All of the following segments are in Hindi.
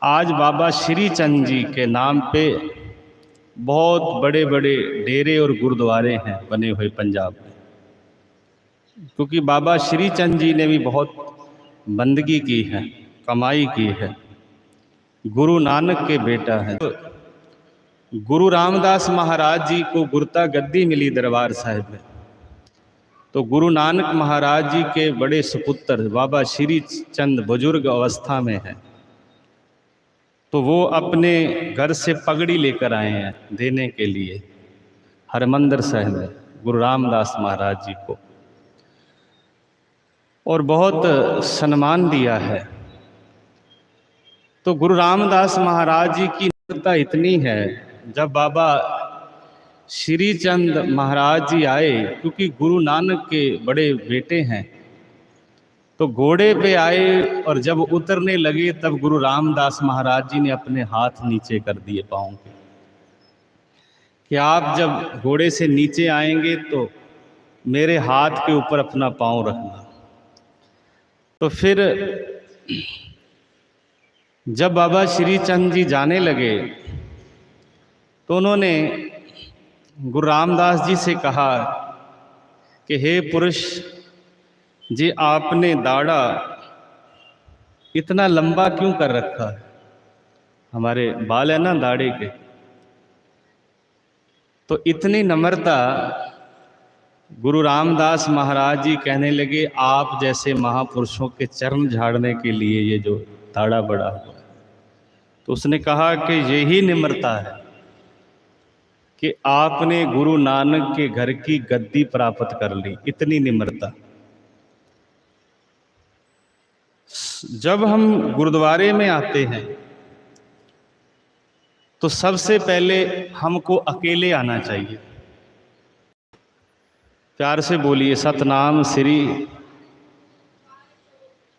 आज बाबा श्री चंद जी के नाम पे बहुत बड़े बड़े डेरे और गुरुद्वारे हैं बने हुए पंजाब में, क्योंकि बाबा श्री चंद जी ने भी बहुत बंदगी की है, कमाई की है। गुरु नानक के बेटा है। तो गुरु रामदास महाराज जी को गुरता गद्दी मिली दरबार साहिब में, तो गुरु नानक महाराज जी के बड़े सुपुत्र बाबा श्री चंद बुजुर्ग अवस्था में है, तो वो अपने घर से पगड़ी लेकर आए हैं देने के लिए हरमंदिर साहिब में गुरु रामदास महाराज जी को, और बहुत सम्मान दिया है। तो गुरु रामदास महाराज जी की निम्रता इतनी है, जब बाबा श्री चंद महाराज जी आए, क्योंकि गुरु नानक के बड़े बेटे हैं, तो घोड़े पे आए और जब उतरने लगे तब गुरु रामदास महाराज जी ने अपने हाथ नीचे कर दिए पाँव के, कि आप जब घोड़े से नीचे आएंगे तो मेरे हाथ के ऊपर अपना पाँव रखना। तो फिर जब बाबा श्री चंद जी जाने लगे तो उन्होंने गुरु रामदास जी से कहा कि हे पुरुष जी, आपने दाढ़ा इतना लंबा क्यों कर रखा है? हमारे बाल है ना दाढ़े के। तो इतनी नम्रता गुरु रामदास महाराज जी कहने लगे, आप जैसे महापुरुषों के चरण झाड़ने के लिए ये जो दाढ़ा बड़ा हुआ है। तो उसने कहा कि यही निम्रता है कि आपने गुरु नानक के घर की गद्दी प्राप्त कर ली, इतनी निम्रता। जब हम गुरुद्वारे में आते हैं तो सबसे पहले हमको अकेले आना चाहिए। प्यार से बोलिए सतनाम श्री।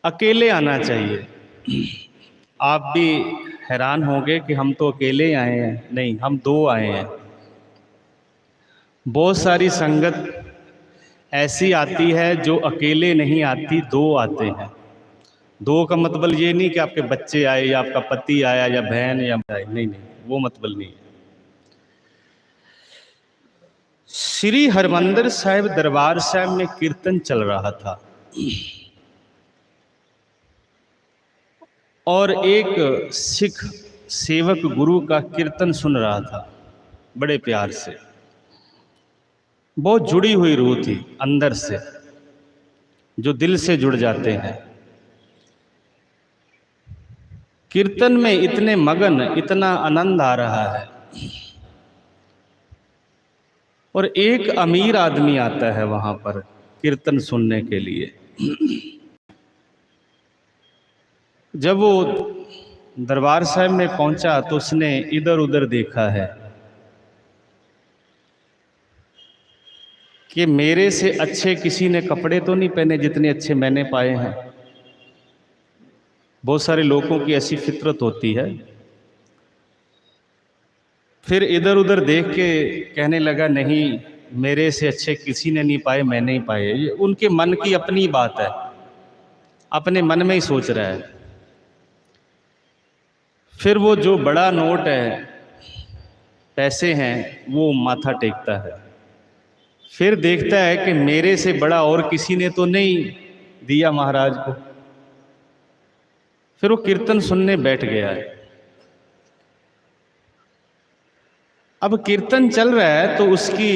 अकेले आना चाहिए। आप भी हैरान होंगे कि हम तो अकेले आए हैं। नहीं, हम दो आए हैं। बहुत सारी संगत ऐसी आती है जो अकेले नहीं आती, दो आते हैं। दो का मतलब ये नहीं कि आपके बच्चे आए या आपका पति आया या बहन या भाई, नहीं, वो मतलब नहीं है। श्री हरमंदिर साहिब दरबार साहिब में कीर्तन चल रहा था और एक सिख सेवक गुरु का कीर्तन सुन रहा था बड़े प्यार से। बहुत जुड़ी हुई रूह थी अंदर से, जो दिल से जुड़ जाते हैं। कीर्तन में इतने मगन, इतना आनंद आ रहा है, और एक अमीर आदमी आता है वहां पर कीर्तन सुनने के लिए। जब वो दरबार साहिब में पहुंचा तो उसने इधर उधर देखा है कि मेरे से अच्छे किसी ने कपड़े तो नहीं पहने जितने अच्छे मैंने पाए हैं। बहुत सारे लोगों की ऐसी फितरत होती है। फिर इधर उधर देख के कहने लगा, नहीं, मेरे से अच्छे किसी ने नहीं पाए, मैंने ही पाए। ये उनके मन की अपनी बात है, अपने मन में ही सोच रहा है। फिर वो जो बड़ा नोट है, पैसे हैं, वो माथा टेकता है। फिर देखता है कि मेरे से बड़ा और किसी ने तो नहीं दिया महाराज को। फिर वो कीर्तन सुनने बैठ गया है। अब कीर्तन चल रहा है तो उसकी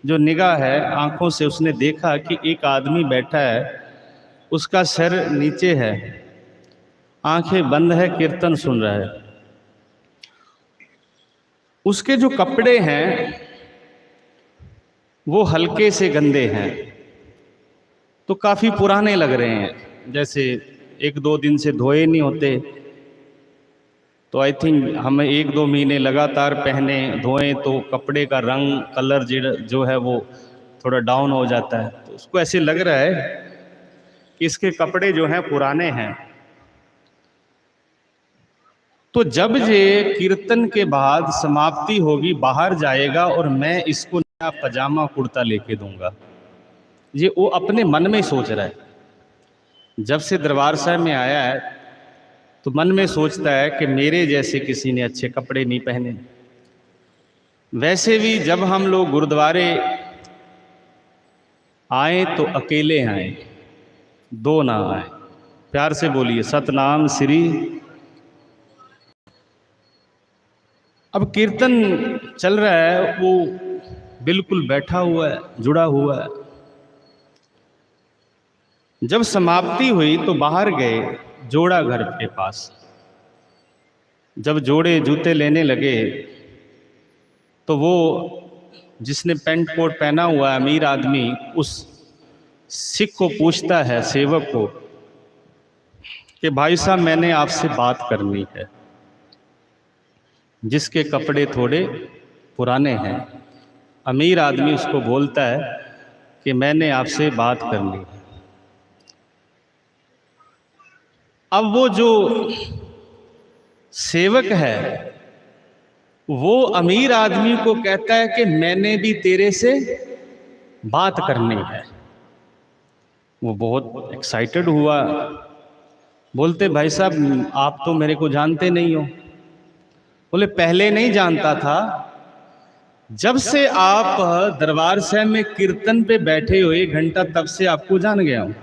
जो निगाह है, आंखों से उसने देखा कि एक आदमी बैठा है, उसका सिर नीचे है, आंखें बंद है, कीर्तन सुन रहा है। उसके जो कपड़े हैं वो हल्के से गंदे हैं, तो काफ़ी पुराने लग रहे हैं, जैसे एक दो दिन से धोए नहीं होते। तो आई थिंक हमें एक दो महीने लगातार पहने धोएं तो कपड़े का रंग, कलर जो है वो थोड़ा डाउन हो जाता है। तो उसको ऐसे लग रहा है कि इसके कपड़े जो हैं पुराने हैं। तो जब ये कीर्तन के बाद समाप्ति होगी, बाहर जाएगा और मैं इसको नया पजामा कुर्ता लेके दूंगा, ये वो अपने मन में सोच रहा है। जब से दरबार साहिब में आया है तो मन में सोचता है कि मेरे जैसे किसी ने अच्छे कपड़े नहीं पहने। वैसे भी जब हम लोग गुरुद्वारे आए तो अकेले आए, दो ना आए। प्यार से बोलिए सतनाम श्री। अब कीर्तन चल रहा है, वो बिल्कुल बैठा हुआ है, जुड़ा हुआ है। जब समाप्ति हुई तो बाहर गए जोड़ा घर के पास। जब जोड़े जूते लेने लगे तो वो जिसने पेंट कोट पहना हुआ है अमीर आदमी, उस सिख को पूछता है, सेवक को, कि भाई साहब मैंने आपसे बात करनी है। जिसके कपड़े थोड़े पुराने हैं, अमीर आदमी उसको बोलता है कि मैंने आपसे बात करनी है। अब वो जो सेवक है वो अमीर आदमी को कहता है कि मैंने भी तेरे से बात करनी है। वो बहुत एक्साइटेड हुआ, बोलते भाई साहब आप तो मेरे को जानते नहीं हो। बोले पहले नहीं जानता था, जब से आप दरबार साहब में कीर्तन पे बैठे हुए घंटा तब से आपको जान गया हूं।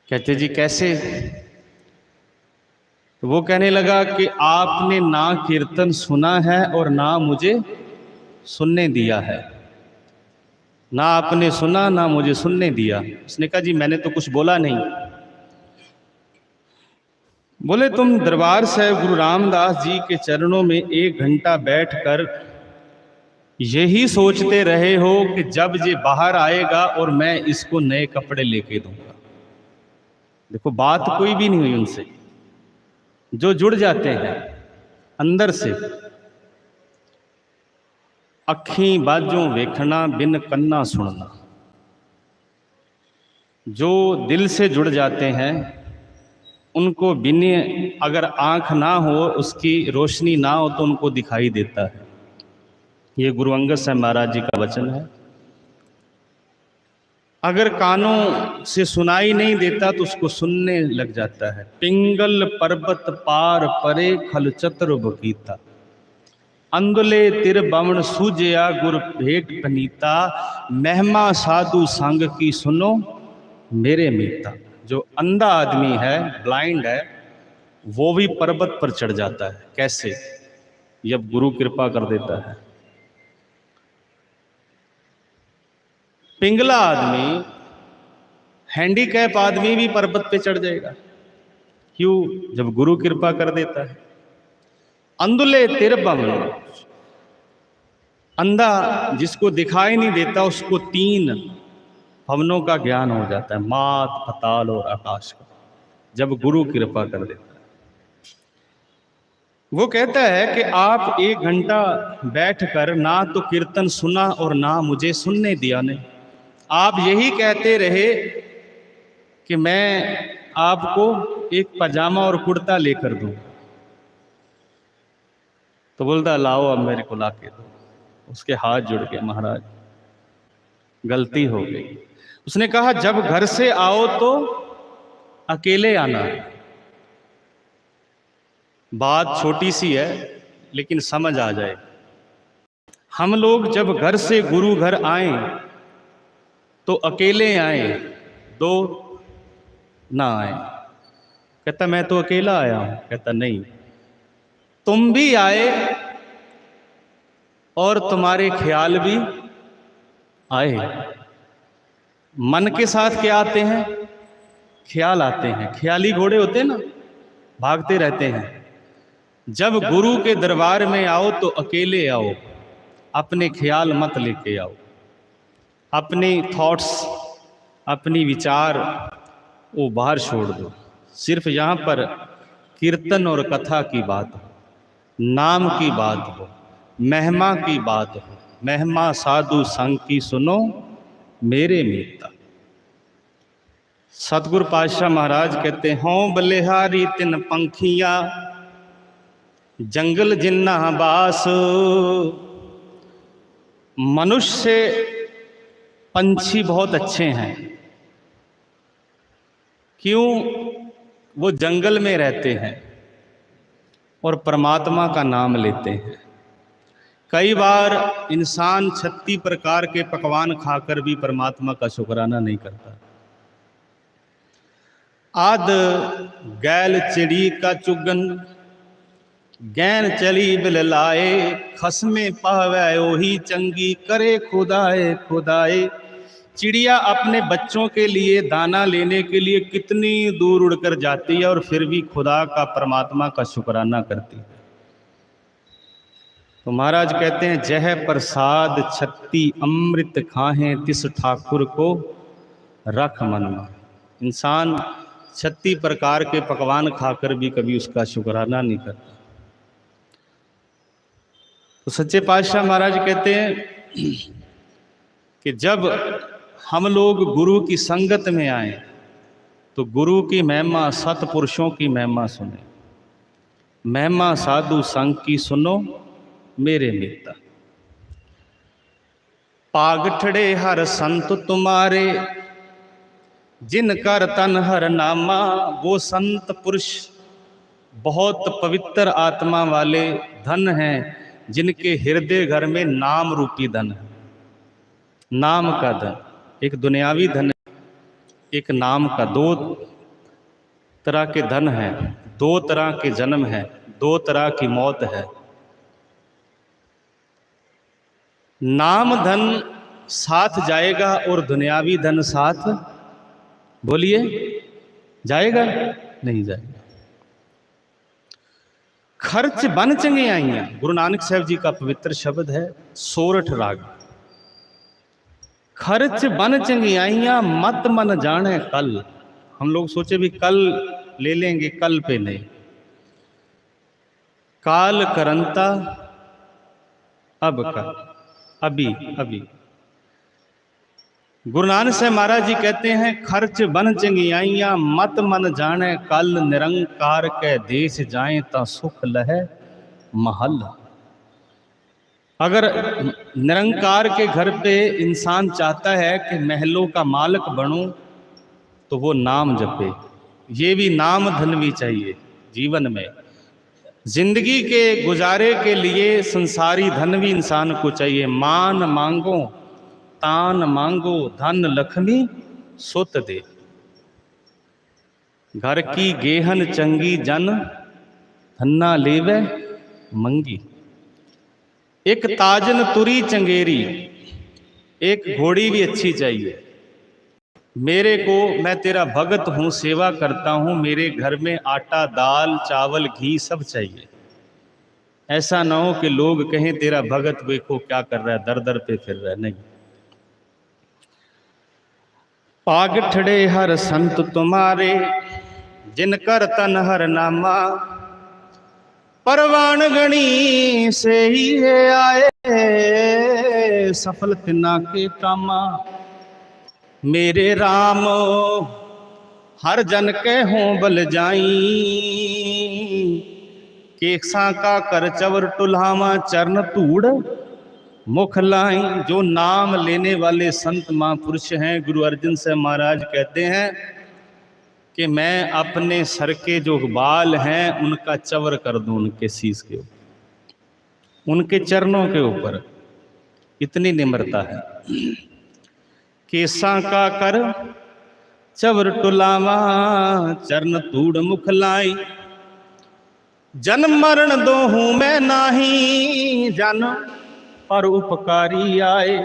कहते जी कैसे? तो वो कहने लगा कि आपने ना कीर्तन सुना है और ना मुझे सुनने दिया है। ना आपने सुना ना मुझे सुनने दिया। उसने कहा जी मैंने तो कुछ बोला नहीं। बोले तुम दरबार साहब गुरु रामदास जी के चरणों में 1 घंटा बैठकर यही सोचते रहे हो कि जब ये बाहर आएगा और मैं इसको नए कपड़े लेके दूंगा। देखो बात कोई भी नहीं हुई उनसे। जो जुड़ जाते हैं अंदर से, अखी बाजों वेखना बिन कन्ना सुनना, जो दिल से जुड़ जाते हैं उनको बिन अगर आंख ना हो, उसकी रोशनी ना हो तो उनको दिखाई देता है। ये गुरु अंगद साहब महाराज जी का वचन है। अगर कानों से सुनाई नहीं देता तो उसको सुनने लग जाता है। पिंगल पर्वत पार परे खल चतुर बगीता, अंदुले तिर बमण सूजया गुर भेंट पनीता, महिमा साधु संग की सुनो मेरे मीता। जो अंधा आदमी है, ब्लाइंड है, वो भी पर्वत पर चढ़ जाता है। कैसे? जब गुरु कृपा कर देता है। पिंगला आदमी, हैंडीकैप आदमी भी पर्वत पे चढ़ जाएगा। क्यों? जब गुरु कृपा कर देता है। अंधुले तिरबम, अंधा जिसको दिखाई नहीं देता उसको 3 भवनों का ज्ञान हो जाता है, मात पताल और आकाश का, जब गुरु कृपा कर देता है। वो कहता है कि आप 1 घंटा बैठकर ना तो कीर्तन सुना और ना मुझे सुनने दिया। नहीं, आप यही कहते रहे कि मैं आपको एक पजामा और कुर्ता लेकर दूं। तो बोलता लाओ अब मेरे को ला के दो। उसके हाथ जुड़ गए, महाराज गलती हो गई। उसने कहा जब घर से आओ तो अकेले आना। बात छोटी सी है लेकिन समझ आ जाए। हम लोग जब घर से गुरु घर आए तो अकेले आए, 2 ना आए। कहता मैं तो अकेला आया हूं। कहता नहीं, तुम भी आए और तुम्हारे ख्याल भी आए। मन के साथ क्या आते हैं? ख्याल आते हैं। ख्याली घोड़े होते हैं ना, भागते रहते हैं। जब गुरु के दरबार में आओ तो अकेले आओ, अपने ख्याल मत लेके आओ। अपने थॉट्स, अपनी विचार वो बाहर छोड़ दो। सिर्फ यहाँ पर कीर्तन और कथा की बात हो, नाम की बात हो, महिमा की बात हो। महिमा साधु संग की सुनो मेरे मीता। सतगुरु पातशाह महाराज कहते हों बलिहारी तिन पंखिया जंगल जिन्ना बास। मनुष्य पंछी बहुत अच्छे हैं। क्यों? वो जंगल में रहते हैं और परमात्मा का नाम लेते हैं। कई बार इंसान 36 प्रकार के पकवान खाकर भी परमात्मा का शुक्राना नहीं करता। आद गैल चिड़ी का चुगन, गैन चली बिल लाए, खसमे पावे ओही चंगी, करे खुदाए खुदाए। चिड़िया अपने बच्चों के लिए दाना लेने के लिए कितनी दूर उड़कर जाती है और फिर भी खुदा का, परमात्मा का शुक्राना करती है। तो महाराज कहते हैं, जह प्रसाद छत्ती अमृत खाहें, तिस ठाकुर को रख मन में। इंसान 36 प्रकार के पकवान खाकर भी कभी उसका शुक्राना नहीं करता। तो सच्चे पातशाह महाराज कहते हैं कि जब हम लोग गुरु की संगत में आए तो गुरु की महिमा, सतपुरुषों की महिमा सुने। महिमा साधु संग की सुनो मेरे मित्र। पागठड़े हर संत तुम्हारे, जिन कर तन हर नामा। वो संत पुरुष बहुत पवित्र आत्मा वाले धन हैं जिनके हृदय घर में नाम रूपी धन है। नाम का धन, एक दुनियावी धन, एक नाम का। 2 तरह के धन हैं, 2 तरह के जन्म हैं, 2 तरह की मौत है। नाम धन साथ जाएगा और दुनियावी धन साथ, बोलिए, जाएगा? नहीं जाएगा। खर्च बन चंगे आइयां, गुरु नानक साहब जी का पवित्र शब्द है, सोरठ राग। खर्च बन चंगी आइयां, मत मन जाने कल। हम लोग सोचे भी कल ले लेंगे, कल पे नहीं। काल करंता अब कर, अभी अभी। गुरु नानक साहब महाराज जी कहते हैं, खर्च बन चंगी आइयां, मत मन जाने कल। निरंकार के देश जाएं ता सुख लहे महल। अगर निरंकार के घर पे इंसान चाहता है कि महलों का मालिक बनूं तो वो नाम जपे। ये भी नाम धन भी चाहिए जीवन में। जिंदगी के गुजारे के लिए संसारी धन भी इंसान को चाहिए। मान मांगो तान मांगो, धन लक्ष्मी सुत दे। घर की गेहन चंगी, जन धन्ना लेवे मंगी। एक ताजन तुरी चंगेरी, एक घोड़ी भी अच्छी चाहिए। मेरे को, मैं तेरा भगत हूँ, सेवा करता हूँ, मेरे घर में आटा दाल चावल घी सब चाहिए। ऐसा ना हो कि लोग कहें तेरा भगत देखो क्या कर रहा है, दर दर पे फिर रहा है। नहीं। पागठड़े हर संत तुम्हारे, जिनकर तन हर नामा। परवान गणी से ही है आए, सफल तिना के कामा। मेरे राम हर जन के हों बल जाई, केसा का कर चवर टुल्हावा। चरण धूड़ मुख लाई। जो नाम लेने वाले संत महापुरुष हैं, गुरु अर्जन साहब महाराज कहते हैं कि मैं अपने सर के जो बाल हैं उनका चवर कर दूं उनके शीश के ऊपर, उनके चरणों के ऊपर। इतनी निम्रता है। केसा का कर चवर टुलावा, चरण धूड़ मुख लाई। जन्म मरण दो हूं मैं नाही, जन पर उपकारी आए।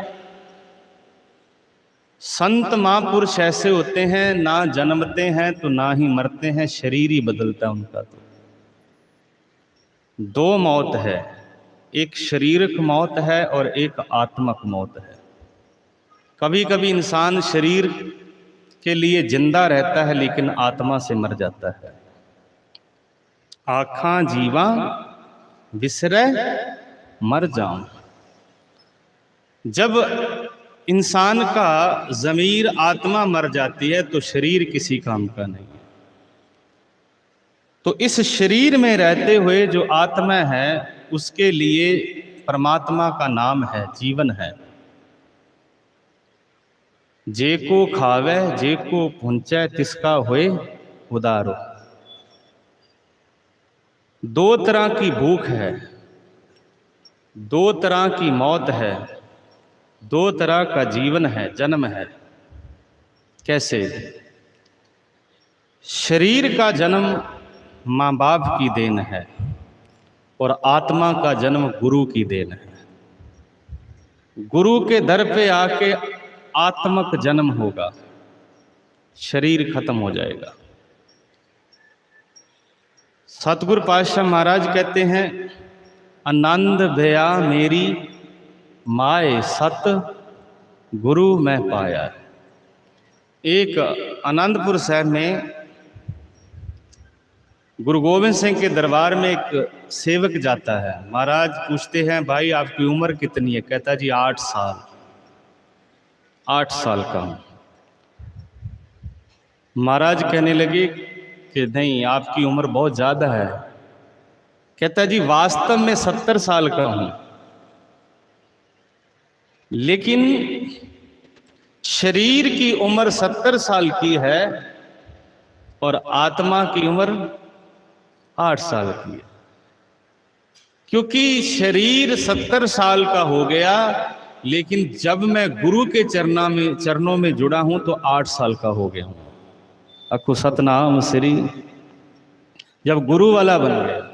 संत महापुरुष ऐसे होते हैं, ना जन्मते हैं तो ना ही मरते हैं, शरीर ही बदलता है उनका। तो 2 मौत है, एक शारीरिक मौत है और एक आत्मक मौत है। कभी कभी इंसान शरीर के लिए जिंदा रहता है लेकिन आत्मा से मर जाता है। आँखां जीवा बिसरे मर जाऊं। जब इंसान का ज़मीर, आत्मा मर जाती है तो शरीर किसी काम का नहीं है। तो इस शरीर में रहते हुए जो आत्मा है उसके लिए परमात्मा का नाम है, जीवन है। जे को खावे जे को पहुँचे, तिसका होए उदारो। दो तरह की भूख है, दो तरह की मौत है, दो तरह का जीवन है, जन्म है। कैसे? शरीर का जन्म माँ बाप की देन है और आत्मा का जन्म गुरु की देन है। गुरु के दर पे आके आत्मक जन्म होगा, शरीर खत्म हो जाएगा। सतगुरु पातशाह महाराज कहते हैं, आनंद भया मेरी माए सत गुरु मैं पाया। एक आनंदपुर साहब में गुरु गोविंद सिंह के दरबार में एक सेवक जाता है। महाराज पूछते हैं, भाई आपकी उम्र कितनी है? कहता जी 8 साल। 8 साल का हूं। महाराज कहने लगे कि नहीं, आपकी उम्र बहुत ज़्यादा है। कहता जी वास्तव में 70 साल का हूं, लेकिन शरीर की उम्र 70 साल की है और आत्मा की उम्र 8 साल की है। क्योंकि शरीर 70 साल का हो गया, लेकिन जब मैं गुरु के चरणों में जुड़ा हूं तो 8 साल का हो गया हूं। अखु सतनाम श्री, जब गुरु वाला बन गया,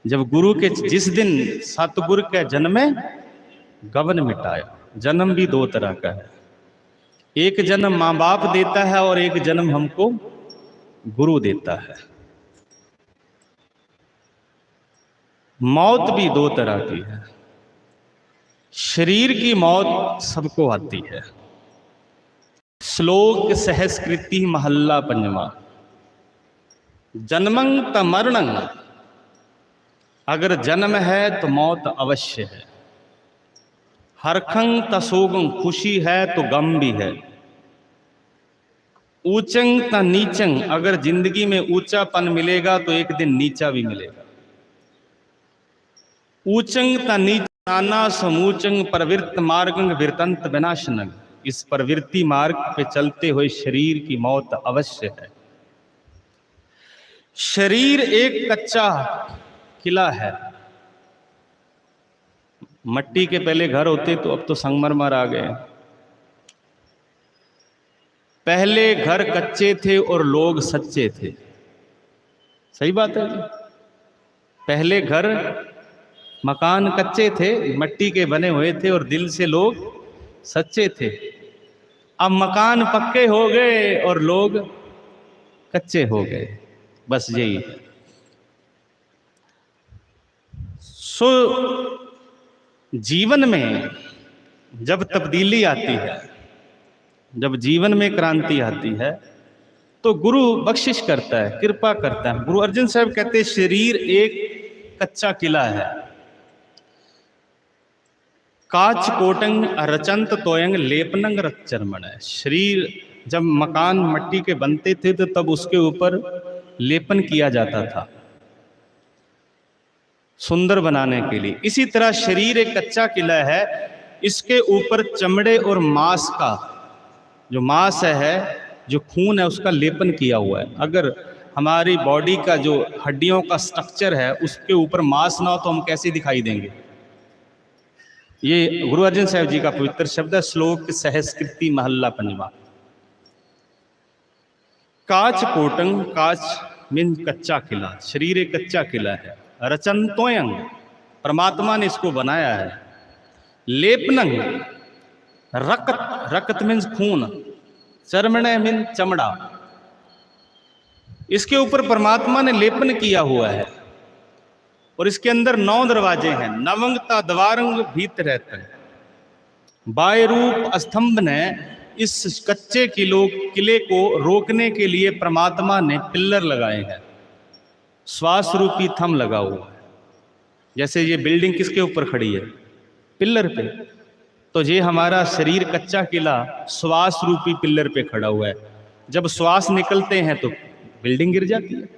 जब गुरु के जिस दिन सतगुरु के जन्मे गबन मिटाया। जन्म भी दो तरह का है, एक जन्म माँ बाप देता है और एक जन्म हमको गुरु देता है। मौत भी दो तरह की है। शरीर की मौत सबको आती है। श्लोक सहस्कृति महल्ला पंजवा, जन्मं त मरणं, अगर जन्म है तो मौत अवश्य है। हरखं त सोगं, खुशी है तो गम भी है। ऊंचंग त नीचंग, अगर जिंदगी में ऊंचापन मिलेगा तो एक दिन नीचा भी मिलेगा। ऊंचंग त नीच नाना समूचंग, प्रवृत्त मार्गंग विरतंत विनाशनंग, इस प्रवृत्ति मार्ग पे चलते हुए शरीर की मौत अवश्य है। शरीर एक कच्चा किला है। मट्टी के पहले घर होते तो अब तो संगमरमर आ गए। पहले घर कच्चे थे और लोग सच्चे थे। सही बात है जी। पहले घर मकान कच्चे थे, मट्टी के बने हुए थे और दिल से लोग सच्चे थे। अब मकान पक्के हो गए और लोग कच्चे हो गए। बस यही है। सो जीवन में जब तब्दीली आती है, जब जीवन में क्रांति आती है, तो गुरु बख्शिश करता है, कृपा करता है। गुरु अर्जुन साहब कहते हैं, शरीर एक कच्चा किला है। काच कोटंग रचंत तोयंग लेपनंग रचरमण है। शरीर जब मकान मट्टी के बनते थे तो तब उसके ऊपर लेपन किया जाता था सुंदर बनाने के लिए। इसी तरह शरीर एक कच्चा किला है। इसके ऊपर चमड़े और मांस का, जो मांस है, जो खून है, उसका लेपन किया हुआ है। अगर हमारी बॉडी का जो हड्डियों का स्ट्रक्चर है उसके ऊपर मांस ना हो तो हम कैसे दिखाई देंगे? ये गुरु अर्जुन साहब जी का पवित्र शब्द है। श्लोक सहस्कृति महल्ला पंजवा। काच कोटंग, काच मीन कच्चा किला। शरीर एक कच्चा किला है। रचंतोयंग, परमात्मा ने इसको बनाया है। लेपनंग, रक्त, रक्त मीन्स खून। चर्मण मीन चमड़ा। इसके ऊपर परमात्मा ने लेपन किया हुआ है और इसके अंदर 9 दरवाजे हैं। नवंगता द्वारंग भीतर रहते हैं। बाय रूप स्तंभ ने इस कच्चे किले को रोकने के लिए परमात्मा ने पिल्लर लगाए हैं। श्वास रूपी थंब लगा हुआ है। जैसे ये बिल्डिंग किसके ऊपर खड़ी है? पिल्लर पे। तो ये हमारा शरीर कच्चा किला श्वास रूपी पिल्लर पे खड़ा हुआ है। जब श्वास निकलते हैं तो बिल्डिंग गिर जाती है।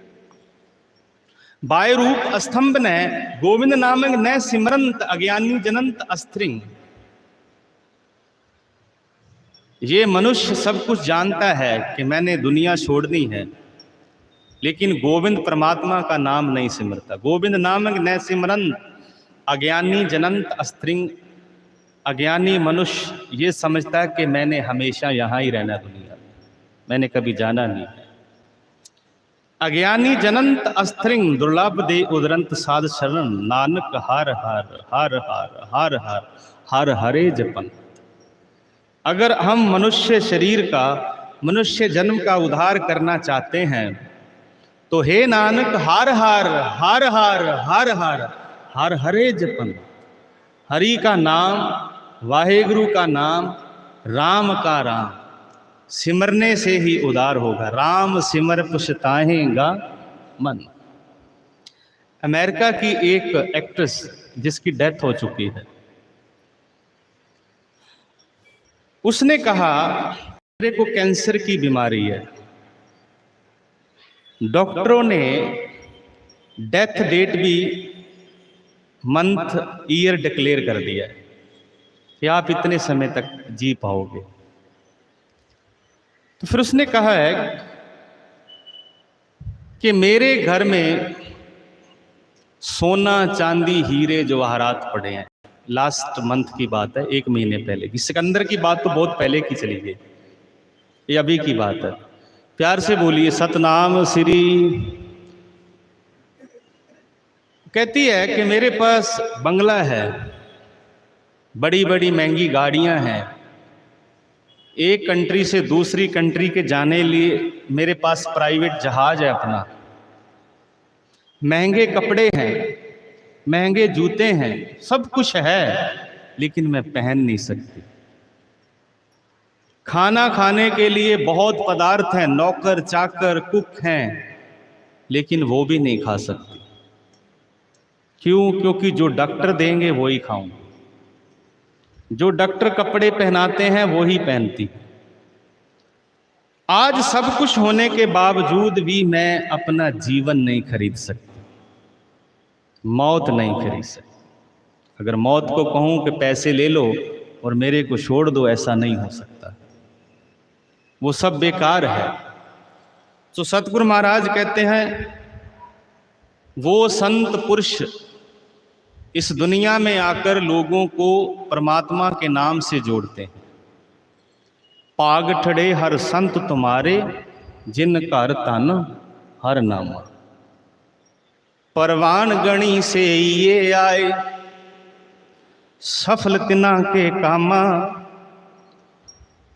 बाय रूप स्तंभ ने गोविंद नामक न सिमरंत अज्ञानी जनंत अस्त्रिंग। ये मनुष्य सब कुछ जानता है कि मैंने दुनिया छोड़नी है, लेकिन गोविंद परमात्मा का नाम नहीं सिमरता। गोविंद नामक न सिमरन अज्ञानी जनंत अस्त्रिंग। अज्ञानी मनुष्य ये समझता है कि मैंने हमेशा यहाँ ही रहना दुनिया में, मैंने कभी जाना नहीं है। अज्ञानी जनंत अस्त्रिंग दुर्लभ दे उदरंत साध शरण। नानक हर हर हर हर हर हर हर हरे जपन। अगर हम मनुष्य शरीर का, मनुष्य जन्म का उद्धार करना चाहते हैं तो हे नानक हर हर हर हर हर हर हर हरे जपन। हरि का नाम, वाहेगुरु का नाम, राम का राम सिमरने से ही उद्धार होगा। राम सिमर पुछताहेगा मन। अमेरिका की एक एक्ट्रेस जिसकी डेथ हो चुकी है, उसने कहा मेरे को कैंसर की बीमारी है। डॉक्टरों ने डेथ डेट भी मंथ ईयर डिक्लेयर कर दिया है कि आप इतने समय तक जी पाओगे। तो फिर उसने कहा है कि मेरे घर में सोना चांदी हीरे जवाहरात पड़े हैं। लास्ट मंथ की बात है, 1 महीने पहले की। सिकंदर की बात तो बहुत पहले की चली गई, ये अभी की बात है। प्यार से बोलिए सतनाम श्री। कहती है कि मेरे पास बंगला है, बड़ी बड़ी महंगी गाड़ियां हैं, एक कंट्री से दूसरी कंट्री के जाने लिए मेरे पास प्राइवेट जहाज है अपना, महंगे कपड़े हैं, महंगे जूते हैं, सब कुछ है, लेकिन मैं पहन नहीं सकती। खाना खाने के लिए बहुत पदार्थ हैं, नौकर चाकर कुक हैं, लेकिन वो भी नहीं खा सकती। क्यों? क्योंकि जो डॉक्टर देंगे वो ही खाऊं, जो डॉक्टर कपड़े पहनाते हैं वो ही पहनती। आज सब कुछ होने के बावजूद भी मैं अपना जीवन नहीं खरीद सकती, मौत नहीं खरीद सकती। अगर मौत को कहूं कि पैसे ले लो और मेरे को छोड़ दो, ऐसा नहीं हो सकता, वो सब बेकार है। तो सतगुरु महाराज कहते हैं वो संत पुरुष इस दुनिया में आकर लोगों को परमात्मा के नाम से जोड़ते हैं। पाग ठड़े हर संत तुम्हारे, जिन कर तन हर नामा। परवान गणी से ये आए, सफल तिना के कामा।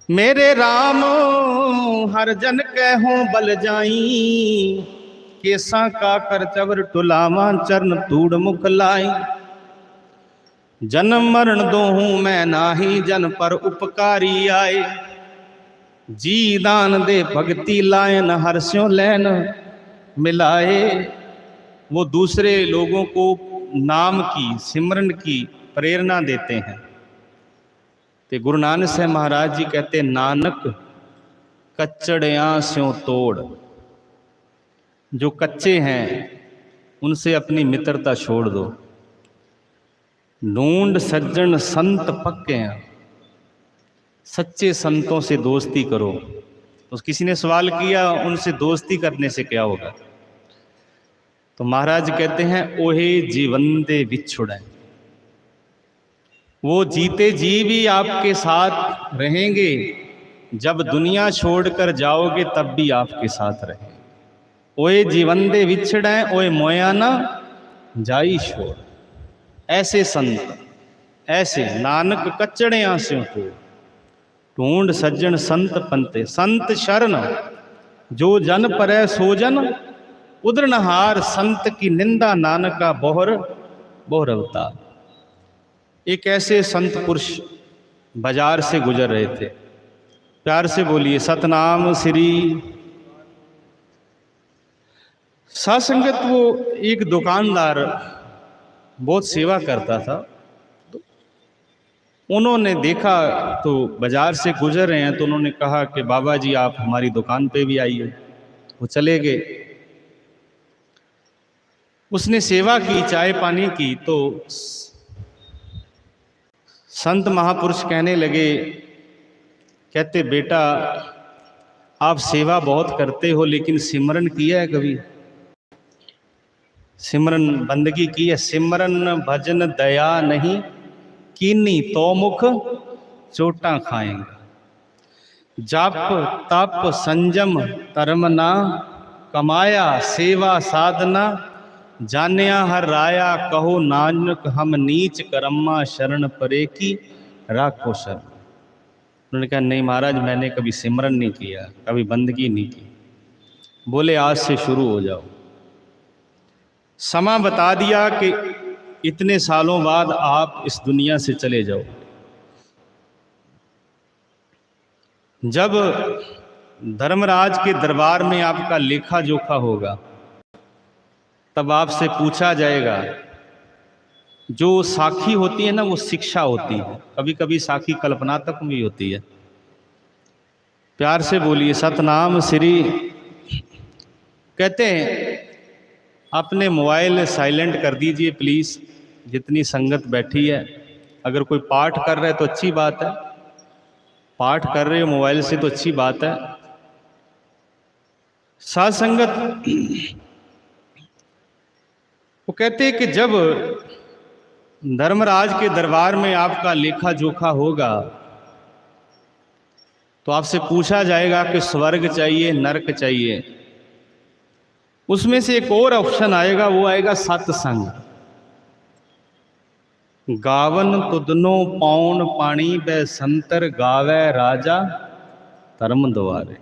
मेरे राम हर जन कहूं बल जाई, केसा का कर चवर टुलावा, चरण तूड़ मुख लाई। जन्म मरण दोहूं मैं नाही, जन पर उपकारी आए। जी दान दे भक्ति लायन, हर्ष्यों लैन मिलाए। वो दूसरे लोगों को नाम की, सिमरन की प्रेरणा देते हैं। तो गुरु नानक साहब महाराज जी कहते नानक कच्चड़ियां स्यों तोड़। जो कच्चे हैं उनसे अपनी मित्रता छोड़ दो। ढूंढ सज्जन संत पक्के हैं, सच्चे संतों से दोस्ती करो। तो किसी ने सवाल किया उनसे दोस्ती करने से क्या होगा? तो महाराज कहते हैं ओहे जीवंदे विछुड़े। वो जीते जी भी आपके साथ रहेंगे, जब दुनिया छोड़कर जाओगे तब भी आपके साथ रहेंगे। ओए जीवंदे विछड़े, ओए मोयाना जाई छोड़। ऐसे संत, ऐसे नानक कच्चड़े आंसों को ढूंढ सज्जन संत पंते। संत शरण जो जन परै सोजन, उदरनहार संत की निंदा, नानका बोहर बोहर अवतार। एक ऐसे संत पुरुष बाजार से गुजर रहे थे। प्यार से बोलिए सतनाम श्री। सासंगत वो एक दुकानदार बहुत सेवा करता था। तो उन्होंने देखा, तो बाजार से गुजर रहे हैं, तो उन्होंने कहा कि बाबा जी आप हमारी दुकान पे भी आइए। वो चले गए, उसने सेवा की, चाय पानी की। तो संत महापुरुष कहने लगे, कहते बेटा आप सेवा बहुत करते हो, लेकिन सिमरन किया है कभी? सिमरन बंदगी की है? सिमरन भजन दया नहीं कीनी, तो मुख चोटा खाएंगे। जाप तप संजम धर्म ना कमाया, सेवा साधना जान्या हर राया, कहो नानक हम नीच करम्मा, शरण परे की राखो शरण। उन्होंने कहा नहीं महाराज, मैंने कभी सिमरन नहीं किया, कभी बंदगी नहीं की। बोले आज से शुरू हो जाओ। समा बता दिया कि इतने सालों बाद आप इस दुनिया से चले जाओ। जब धर्मराज के दरबार में आपका लेखा जोखा होगा, तब आपसे पूछा जाएगा। जो साखी होती है ना, वो शिक्षा होती है, कभी कभी साखी कल्पनात्मक भी होती है। प्यार से बोलिए सतनाम श्री। कहते हैं अपने मोबाइल साइलेंट कर दीजिए प्लीज़, जितनी संगत बैठी है। अगर कोई पाठ कर रहा है तो अच्छी बात है, पाठ कर रहे हो मोबाइल से तो अच्छी बात है। साध संगत वो कहते हैं कि जब धर्मराज के दरबार में आपका लेखा जोखा होगा, तो आपसे पूछा जाएगा कि स्वर्ग चाहिए नरक चाहिए। उसमें से एक और ऑप्शन आएगा, वो आएगा सत्संग। गावन तुदनो पौन पानी बै संतर, गावे राजा धर्म द्वारे।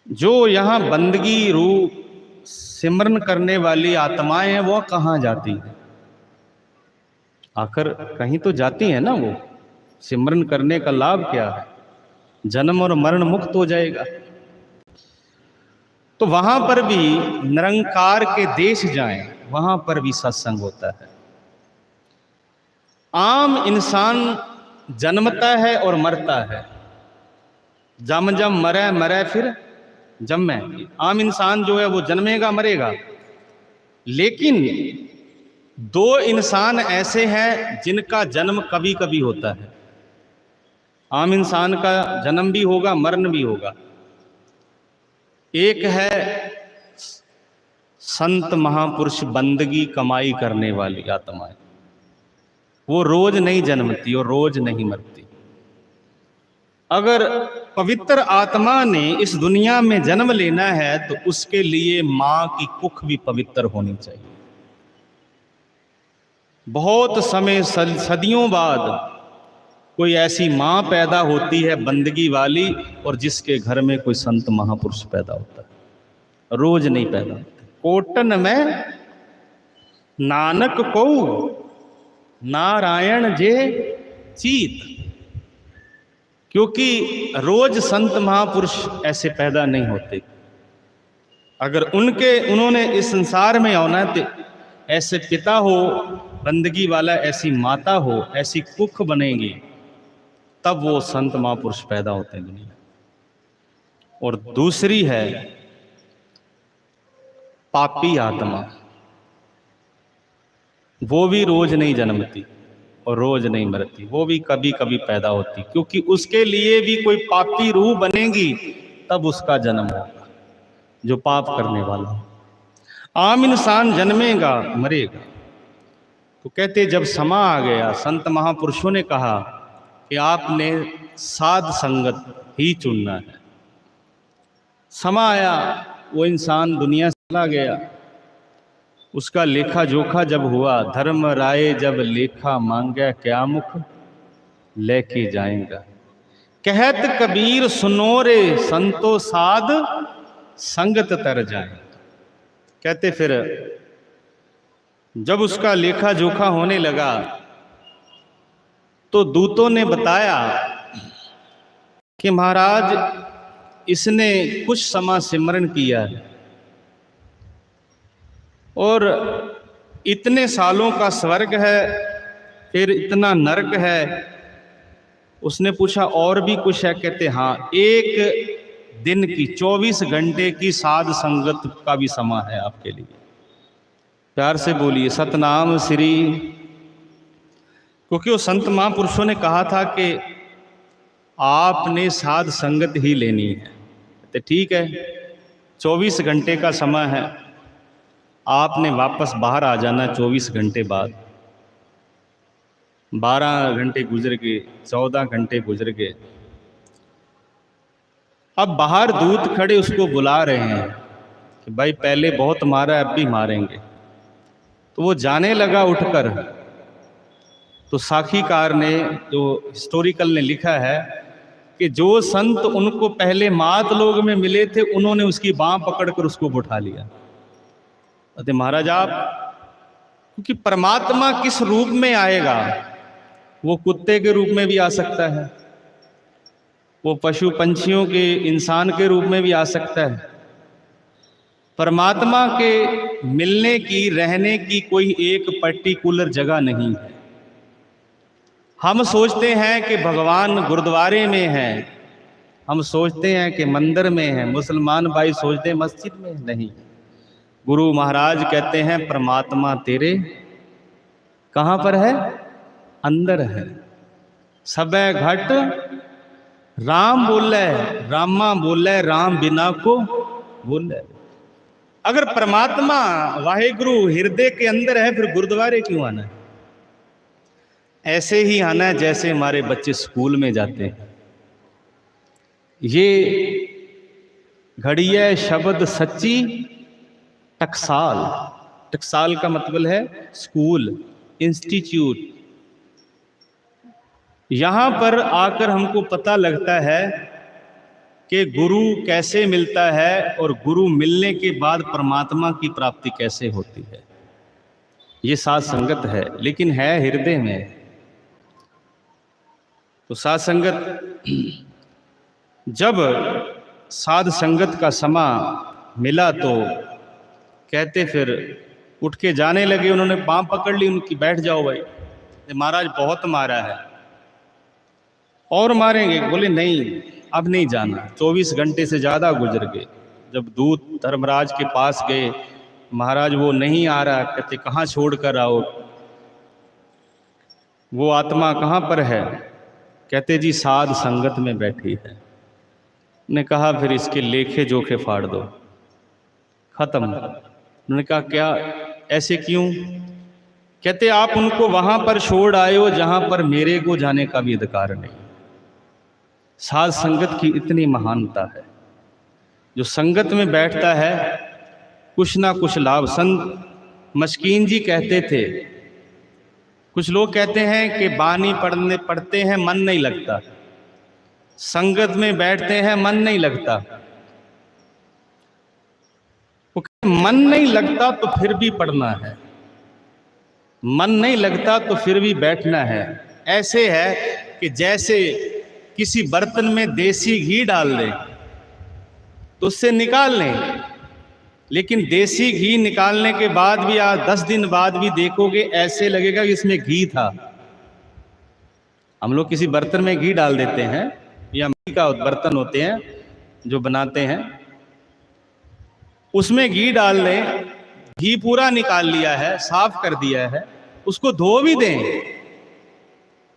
जो यहाँ बंदगी रूप सिमरन करने वाली आत्माएं हैं, वो कहाँ जाती हैं? आखिर कहीं तो जाती हैं ना। वो सिमरन करने का लाभ क्या है? जन्म और मरण मुक्त हो जाएगा। तो वहां पर भी निरंकार के देश जाएं, वहां पर भी सत्संग होता है। आम इंसान जन्मता है और मरता है, जम जम मरे मरे फिर जम्मे। आम इंसान जो है वो जन्मेगा मरेगा। लेकिन दो इंसान ऐसे हैं जिनका जन्म कभी कभी होता है। आम इंसान का जन्म भी होगा, मरण भी होगा। एक है संत महापुरुष, बंदगी कमाई करने वाली आत्माएं। वो रोज नहीं जन्मती और रोज नहीं मरती। अगर पवित्र आत्मा ने इस दुनिया में जन्म लेना है तो उसके लिए मां की कुख भी पवित्र होनी चाहिए। बहुत समय सदियों बाद कोई ऐसी मां पैदा होती है बंदगी वाली, और जिसके घर में कोई संत महापुरुष पैदा होता है। रोज नहीं पैदा होता। कोटन में नानक को नारायण जे चीत। क्योंकि रोज संत महापुरुष ऐसे पैदा नहीं होते। अगर उन्होंने इस संसार में आना है तो ऐसे पिता हो बंदगी वाला, ऐसी माता हो, ऐसी कुख बनेगी, तब वो संत महापुरुष पैदा होते हैं दुनिया। और दूसरी है पापी आत्मा। वो भी रोज नहीं जन्मती और रोज नहीं मरती, वो भी कभी कभी पैदा होती, क्योंकि उसके लिए भी कोई पापी रूह बनेगी, तब उसका जन्म होगा, जो पाप करने वाला हो। आम इंसान जन्मेगा मरेगा। तो कहते जब समा आ गया, संत महापुरुषों ने कहा कि आपने साध संगत ही चुनना है। समा आया, वो इंसान दुनिया से चला गया। उसका लेखा जोखा जब हुआ, धर्म राय जब लेखा मांगे, क्या मुख लेके जाएगा। कहत कबीर सुनो रे संतो, साध संगत तर जाए। कहते फिर जब उसका लेखा जोखा होने लगा तो दूतों ने बताया कि महाराज इसने कुछ समय सिमरन किया है और इतने सालों का स्वर्ग है, फिर इतना नरक है। उसने पूछा और भी कुछ है? कहते हाँ, एक दिन की 24 घंटे की साध संगत का भी समय है आपके लिए। प्यार से बोलिए सतनाम श्री। क्योंकि वो संत महापुरुषों ने कहा था कि आपने साध संगत ही लेनी है। तो ठीक है, 24 घंटे का समय है, आपने वापस बाहर आ जाना 24 घंटे बाद। 12 घंटे गुजर गए, 14 घंटे गुजर गए। अब बाहर दूत खड़े उसको बुला रहे हैं कि भाई पहले बहुत मारा, अब भी मारेंगे। तो वो जाने लगा उठकर। तो साखीकार ने, जो हिस्टोरिकल ने लिखा है कि जो संत उनको पहले मात लोग में मिले थे, उन्होंने उसकी बाँह पकड़कर उसको उठा लिया। अरे महाराज आप, क्योंकि परमात्मा किस रूप में आएगा? वो कुत्ते के रूप में भी आ सकता है, वो पशु पंछियों के, इंसान के रूप में भी आ सकता है। परमात्मा के मिलने की, रहने की कोई एक पर्टिकुलर जगह नहीं है। हम सोचते हैं कि भगवान गुरुद्वारे में है, हम सोचते हैं कि मंदिर में है, मुसलमान भाई सोचते हैं मस्जिद में। नहीं, गुरु महाराज कहते हैं परमात्मा तेरे कहाँ पर है? अंदर है। सबे घट राम बोले, रामा बोले, राम बिना को बोले। अगर परमात्मा वाहेगुरु हृदय के अंदर है, फिर गुरुद्वारे क्यों आना है? ऐसे ही आना है जैसे हमारे बच्चे स्कूल में जाते हैं। ये घड़िया शब्द सच्ची टकसाल, टकसाल का मतलब है स्कूल, इंस्टीट्यूट। यहाँ पर आकर हमको पता लगता है कि गुरु कैसे मिलता है और गुरु मिलने के बाद परमात्मा की प्राप्ति कैसे होती है। ये साध संगत है, लेकिन है हृदय में। तो साध संगत, जब साध संगत का समय मिला तो कहते, फिर उठ के जाने लगे। उन्होंने बाँह पकड़ ली उनकी, बैठ जाओ भाई, महाराज बहुत मारा है और मारेंगे। बोले नहीं, अब नहीं जाना। 24 घंटे से ज़्यादा गुजर गए। जब दूत धर्मराज के पास गए, महाराज वो नहीं आ रहा। कहते कहाँ छोड़ कर आओ, वो आत्मा कहाँ पर है? कहते जी साध संगत में बैठी है। ने कहा फिर इसके लेखे जोखे फाड़ दो, खत्म। उन्होंने कहा क्या, ऐसे क्यों? कहते आप उनको वहां पर छोड़ आए हो जहां पर मेरे को जाने का भी अधिकार नहीं। साध संगत की इतनी महानता है। जो संगत में बैठता है कुछ ना कुछ लाभ। संत मस्कीन जी कहते थे, कुछ लोग कहते हैं कि बानी पढ़ते हैं मन नहीं लगता, संगत में बैठते हैं मन नहीं लगता। वो मन नहीं लगता तो फिर भी पढ़ना है, मन नहीं लगता तो फिर भी बैठना है। ऐसे है कि जैसे किसी बर्तन में देसी घी डाल दें तो उससे निकाल लें, लेकिन देसी घी निकालने के बाद भी 10 दिन बाद भी देखोगे ऐसे लगेगा कि इसमें घी था। हम लोग किसी बर्तन में घी डाल देते हैं, या मिट्टी का बर्तन होते हैं जो बनाते हैं, उसमें घी डाल दें, घी पूरा निकाल लिया है, साफ कर दिया है, उसको धो भी दें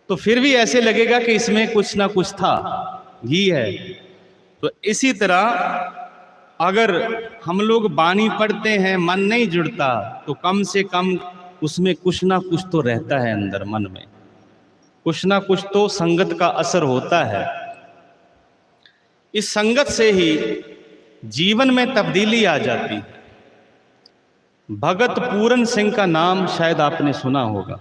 तो फिर भी ऐसे लगेगा कि इसमें कुछ ना कुछ था, घी है। तो इसी तरह अगर हम लोग बानी पढ़ते हैं, मन नहीं जुड़ता, तो कम से कम उसमें कुछ ना कुछ तो रहता है अंदर, मन में कुछ ना कुछ तो संगत का असर होता है। इस संगत से ही जीवन में तब्दीली आ जाती है। भगत पूरन सिंह का नाम शायद आपने सुना होगा।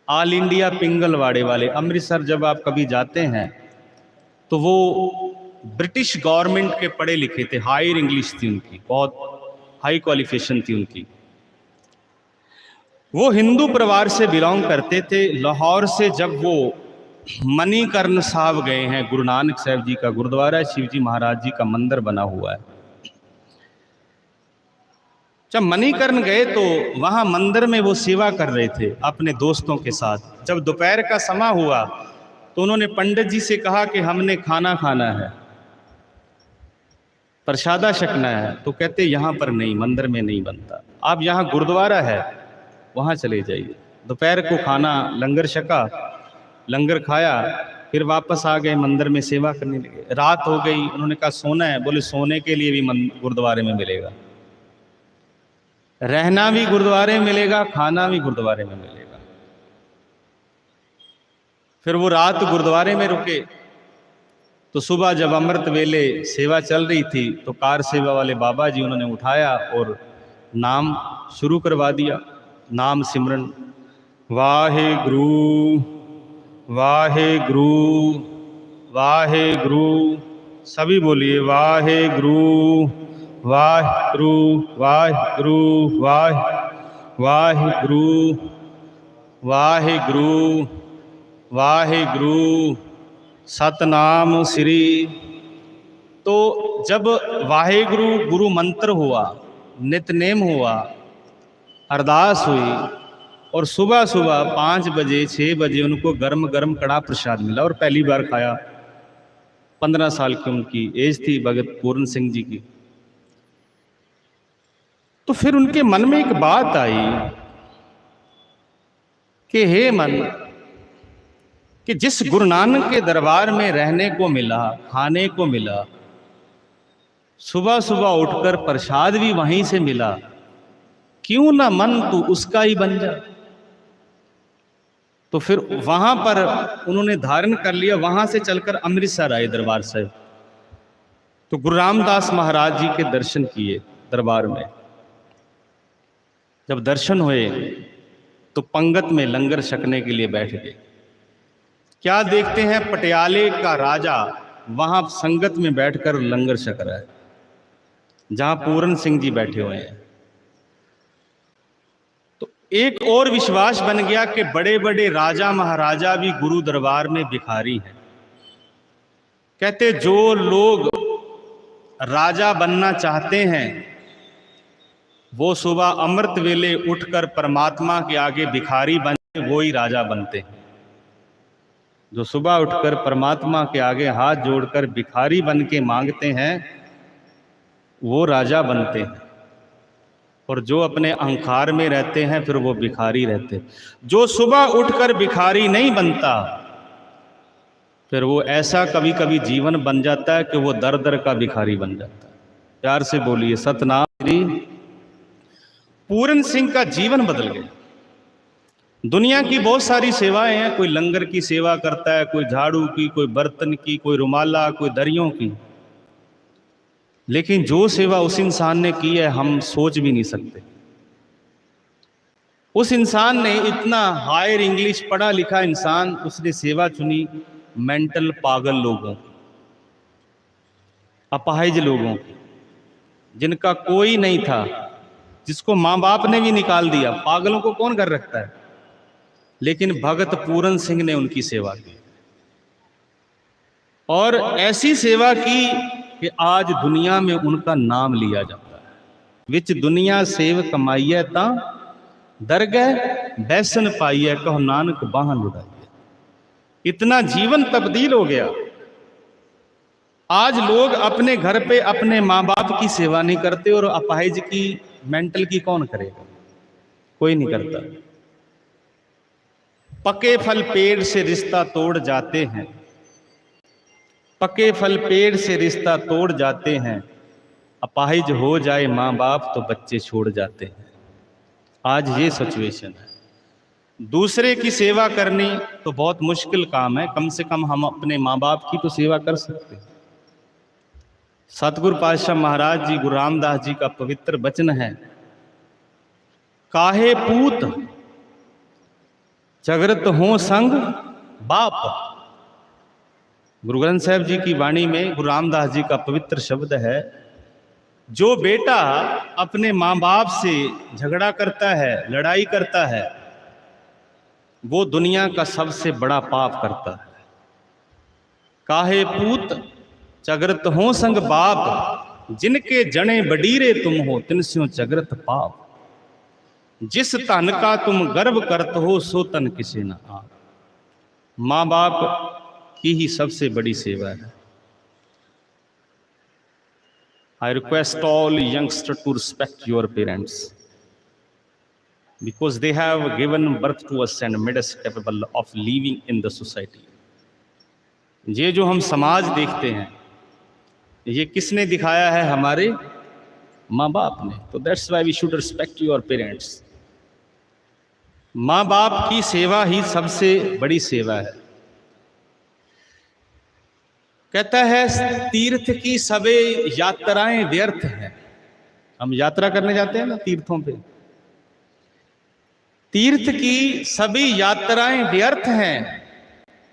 ऑल इंडिया पिंगलवाड़े वाले, अमृतसर जब आप कभी जाते हैं तो वो ब्रिटिश गवर्नमेंट के पढ़े लिखे थे, हायर इंग्लिश थी उनकी, बहुत हाई क्वालिफिकेशन थी उनकी। वो हिंदू परिवार से बिलोंग करते थे। लाहौर से जब वो मणिकर्ण साहब गए हैं, गुरु नानक साहब जी का गुरुद्वारा है, शिव जी महाराज जी का मंदिर बना हुआ है। जब मणिकर्ण गए तो वहाँ मंदिर में वो सेवा कर रहे थे अपने दोस्तों के साथ। जब दोपहर का समय हुआ तो उन्होंने पंडित जी से कहा कि हमने खाना खाना है, प्रसादा छकना है। तो कहते यहाँ पर नहीं, मंदिर में नहीं बनता, आप यहाँ गुरुद्वारा है वहाँ चले जाइए। दोपहर को खाना लंगर छका, लंगर खाया, फिर वापस आ गए, मंदिर में सेवा करने लगे। रात हो गई, उन्होंने कहा सोना है। बोले सोने के लिए भी गुरुद्वारे में मिलेगा, रहना भी गुरुद्वारे में मिलेगा, खाना भी गुरुद्वारे में मिलेगा। फिर वो रात गुरुद्वारे में रुके। तो सुबह जब अमृत वेले सेवा चल रही थी तो कार सेवा वाले बाबा जी उन्होंने उठाया और नाम शुरू करवा दिया, नाम सिमरन, वाहे गुरु वाहे गुरु वाहे गुरु। सभी बोलिए वाहे गुरु वाहे गुरु वाहे गुरु वाहे गुरु वाहे गुरु वाहे गुरु सतनाम श्री। तो जब वाहेगुरु गुरु मंत्र हुआ, नितनेम हुआ, अरदास हुई और सुबह सुबह 5 बजे 6 बजे उनको गर्म गर्म कड़ा प्रसाद मिला और पहली बार खाया। 15 साल की उनकी एज थी भगत पूर्ण सिंह जी की। तो फिर उनके मन में एक बात आई कि हे मन, कि जिस गुरु नानक के दरबार में रहने को मिला, खाने को मिला, सुबह सुबह उठकर प्रसाद भी वहीं से मिला, क्यों ना मन तू उसका ही बन जा। तो फिर वहां पर उन्होंने धारण कर लिया, वहां से चलकर अमृतसर आए दरबार साहिब। तो गुरु रामदास महाराज जी के दर्शन किए दरबार में। जब दर्शन हुए तो पंगत में लंगर छकने के लिए बैठ गए। क्या देखते हैं, पटियाले का राजा वहां संगत में बैठकर लंगर छक रहा है, जहां पूर्ण सिंह जी बैठे हुए हैं। तो एक और विश्वास बन गया कि बड़े बड़े राजा महाराजा भी गुरु दरबार में भिखारी हैं। कहते जो लोग राजा बनना चाहते हैं वो सुबह अमृत वेले उठकर परमात्मा के आगे भिखारी बने, वो ही राजा बनते हैं। जो सुबह उठकर परमात्मा के आगे हाथ जोड़कर भिखारी बन के मांगते हैं वो राजा बनते हैं, और जो अपने अहंकार में रहते हैं फिर वो भिखारी रहते हैं। जो सुबह उठकर भिखारी नहीं बनता फिर वो ऐसा कभी कभी जीवन बन जाता है कि वो दर दर का भिखारी बन जाता है। प्यार से बोलिए सतनाम श्री। पूर्ण सिंह का जीवन बदल गया। दुनिया की बहुत सारी सेवाएं हैं, कोई लंगर की सेवा करता है, कोई झाड़ू की, कोई बर्तन की, कोई रुमाला, कोई दरियों की, लेकिन जो सेवा उस इंसान ने की है हम सोच भी नहीं सकते। उस इंसान ने इतना हायर इंग्लिश पढ़ा लिखा इंसान, उसने सेवा चुनी मेंटल पागल लोगों, अपाहिज लोगों, जिनका कोई नहीं था, जिसको माँ बाप ने भी निकाल दिया। पागलों को कौन कर रखता है, लेकिन भगत पूर्ण सिंह ने उनकी सेवा की और ऐसी सेवा की कि आज दुनिया में उनका नाम लिया जाता है। विच दुनिया सेव कमाइए ता दरगह बैसन पाइए, कहो नानक बाहन लुटाइए। इतना जीवन तब्दील हो गया। आज लोग अपने घर पे अपने माँ बाप की सेवा नहीं करते और अपाहिज की, मेंटल की कौन करेगा, कोई नहीं करता। पके फल पेड़ से रिश्ता तोड़ जाते हैं, पके फल पेड़ से रिश्ता तोड़ जाते हैं, अपाहिज हो जाए माँ बाप तो बच्चे छोड़ जाते हैं। आज ये सिचुएशन है। दूसरे की सेवा करनी तो बहुत मुश्किल काम है, कम से कम हम अपने माँ बाप की तो सेवा कर सकते हैं। सतगुरु पातशाह महाराज जी, गुरु रामदास जी का पवित्र वचन है, काहे पूत जगरत हो संग बाप। गुरु ग्रंथ साहिब जी की वाणी में गुरु रामदास जी का पवित्र शब्द है, जो बेटा अपने माँ बाप से झगड़ा करता है, लड़ाई करता है, वो दुनिया का सबसे बड़ा पाप करता है। काहे पूत चगरत हो संग बाप, जिनके जने बडीरे तुम हो तिनस्यों चगरत पाप। जिस तन का तुम गर्व करत हो सो तन किसे न आप। माँ बाप की ही सबसे बड़ी सेवा है। I request all youngsters to respect your parents because they have given birth to us and made us capable of living in the society. ये जो हम समाज देखते हैं, ये किसने दिखाया है? हमारे माँ बाप ने। तो that's why we should respect your parents. माँ बाप की सेवा ही सबसे बड़ी सेवा है। कहता है तीर्थ की सबे यात्राएं व्यर्थ हैं। हम यात्रा करने जाते हैं ना तीर्थों पे, तीर्थ की सभी यात्राएं व्यर्थ हैं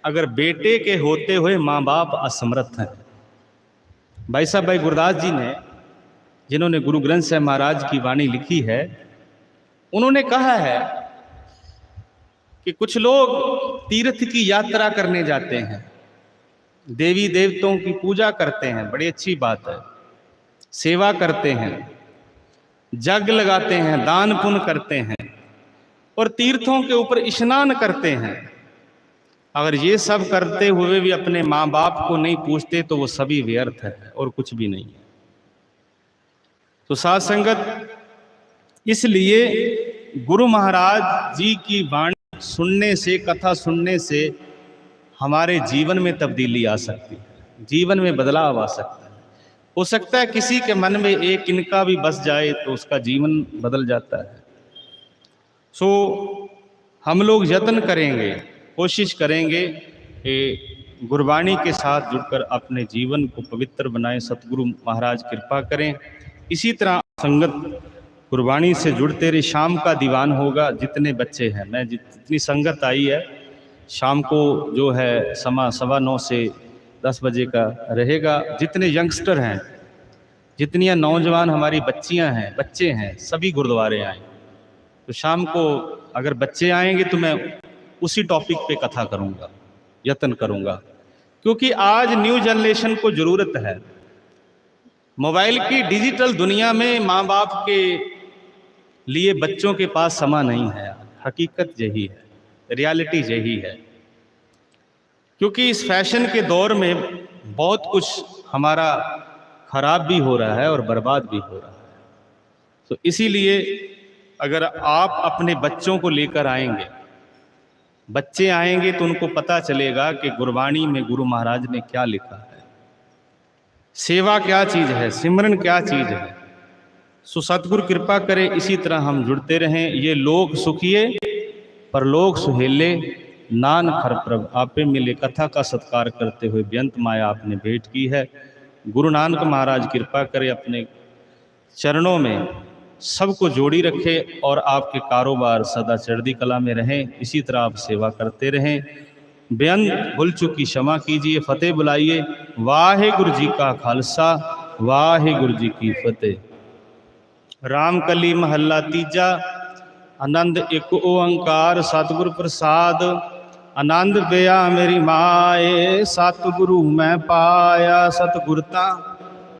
अगर बेटे के होते हुए माँ बाप असमर्थ हैं। भाई साहब, भाई गुरदास जी ने, जिन्होंने गुरु ग्रंथ साहिब महाराज की वाणी लिखी है, उन्होंने कहा है कि कुछ लोग तीर्थ की यात्रा करने जाते हैं, देवी देवताओं की पूजा करते हैं, बड़ी अच्छी बात है, सेवा करते हैं, जग लगाते हैं, दान पुण्य करते हैं और तीर्थों के ऊपर स्नान करते हैं। अगर ये सब करते हुए भी अपने माँ बाप को नहीं पूछते तो वो सभी व्यर्थ है और कुछ भी नहीं है। तो साध संगत, इसलिए गुरु महाराज जी की वाणी सुनने से, कथा सुनने से हमारे जीवन में तब्दीली आ सकती है, जीवन में बदलाव आ सकता है। हो सकता है किसी के मन में एक इनका भी बस जाए तो उसका जीवन बदल जाता है। सो हम लोग यत्न करेंगे, कोशिश करेंगे कि गुरबाणी के साथ जुड़कर अपने जीवन को पवित्र बनाएं। सतगुरु महाराज कृपा करें। इसी तरह संगत गुरबाणी से जुड़ते रहे। शाम का दीवान होगा, जितने बच्चे हैं, मैं जितनी संगत आई है, शाम को जो है समा 9:15 से 10 बजे का रहेगा। जितने यंगस्टर हैं, जितनी नौजवान हमारी बच्चियां हैं, बच्चे हैं, सभी गुरुद्वारे आए। तो शाम को अगर बच्चे आएंगे तो मैं उसी टॉपिक पे कथा करूंगा, यत्न करूंगा, क्योंकि आज न्यू जनरेशन को जरूरत है। मोबाइल की डिजिटल दुनिया में माँ बाप के लिए बच्चों के पास समय नहीं है। हकीकत यही है, रियलिटी यही है। क्योंकि इस फैशन के दौर में बहुत कुछ हमारा खराब भी हो रहा है और बर्बाद भी हो रहा है। तो इसीलिए अगर आप अपने बच्चों को लेकर आएंगे, बच्चे आएंगे तो उनको पता चलेगा कि गुरबाणी में गुरु महाराज ने क्या लिखा है, सेवा क्या चीज़ है, सिमरन क्या चीज़ है। सो सतगुरु कृपा करे, इसी तरह हम जुड़ते रहें। ये लोग सुखिए परलोक सुहेले, नान खर प्रभ आपे मिले। कथा का सत्कार करते हुए बेअंत माया आपने भेंट की है। गुरु नानक महाराज कृपा करे, अपने चरणों में सबको जोड़ी रखे और आपके कारोबार सदा चढ़ती कला में रहें। इसी तरह आप सेवा करते रहें। बेअंत भूल चुकी क्षमा कीजिए। फतेह बुलाइए। वाहिगुरु जी का खालसा, वाहिगुरु जी की फतेह। रामकली महला तीजा। आनंद एक ओंकार सतगुरु प्रसाद। आनंद पिया मेरी माए, सतगुरु मैं पाया सतगुरता।